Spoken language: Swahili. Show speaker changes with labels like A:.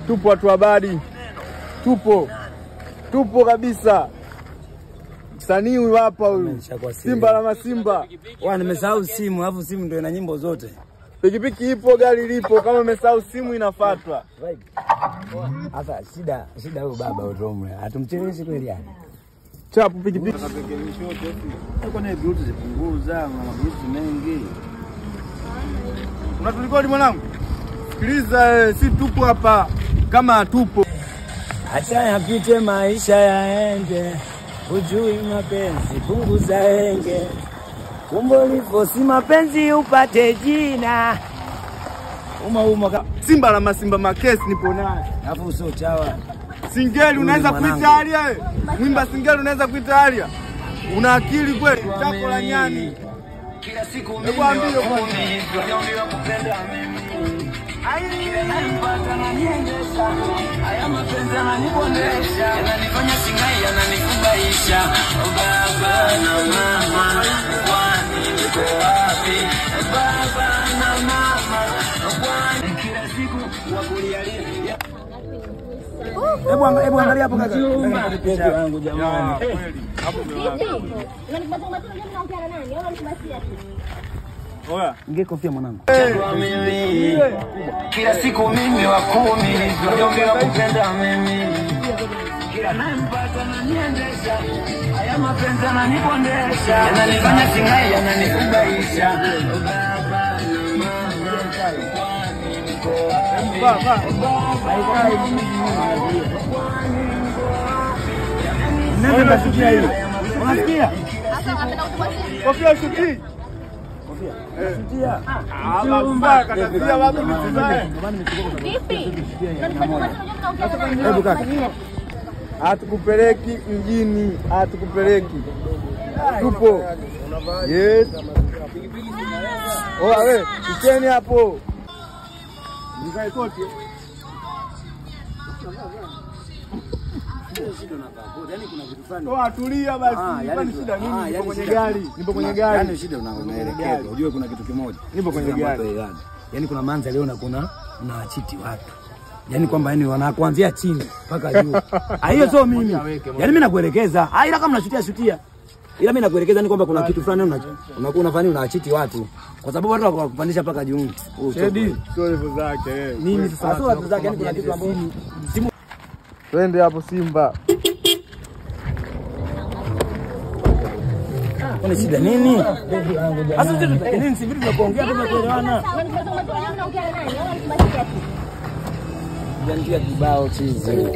A: Tupo watu habari. Tupo kabisa. Msanii huyu hapa huyu. Simba la Masimba.
B: Nimesahau simu, alafu simu ndio ina nyimbo zote.
A: Pikipiki ipo, gari lipo, kama umesahau simu inafuatwa.
B: Hata shida huyu baba utomwe. Atumcheleweshi kweli yani.
A: Chapu pikipiki.
B: Uko na vitu zipunguza, na vitu mengi.
A: Unatulikodi mwanangu? Sikiliza, si tupo hapa kama tupo.
B: Acha yapite maisha yaende. Ujui mapenzi punguza enge. Kumbo lipo si mapenzi upate jina.
A: Simba la Masimba Makesi nipo naye.
B: Alafu usio chawa.
A: Singeli unaweza kuita Alia wewe? Mwimba Singeli unaweza kuita Alia? Una akili kweli? Tako la nyani.
C: Kila siku
A: mimi nakwambia
C: kupenda mimi. Kila nampata na niendesha. Haya mapenzi yananipondesha. Yananifanya singai yananikubaisha. Oh baba na mama, kwani niko wapi? Baba na mama, kwani kila siku wakulialia.
B: Hebu angalia hapo kaka. Picha yangu jamani.
A: Hapo ndio. Oya,
B: Ingie kofia mwanangu.
C: Kila siku mimi wa 10, ndio kupenda mimi. Kila nampata na niendesha. Haya mapenzi yananipondesha. Yananifanya singai yananikubaisha.
A: baba.
B: Nani ndasikia hiyo? Unasikia?
A: Kofia shuki.
B: Kofia.
A: Baba katasia wapi mtizae?
D: Vipi?
B: Hebu kaka.
A: Hatukupeleki mjini, hatukupeleki. Tupo. Yes. Oa wewe, kicheni hapo. Nikae koti. Oa tulia basi. Kwani shida nini? Nipo kwenye gari. Nipo kwenye gari.
B: Yaani shida unaelekeza. Unajua kuna kitu kimoja.
A: Nipo kwenye gari.
B: Yaani kuna manza leo na kuna unawachiti watu. Yaani kwamba yani wanakuanzia chini mpaka juu. Hiyo sio mimi. Yaani mimi nakuelekeza. Ila kama unashutia. Ila mimi nakuelekeza ni kwamba kuna kitu fulani unakuwa unafanya unawachiti watu. Kwa sababu watu wakupandisha mpaka juu.
A: Shedi, sio hivyo zake.
B: Mimi sasa sio watu zake, yani kuna kitu ambacho
A: twende hapo Simba.
B: Kuna shida nini? Sasa sisi nini si vitu vya kuongea kama kuelewana. Ndio kibao chizi.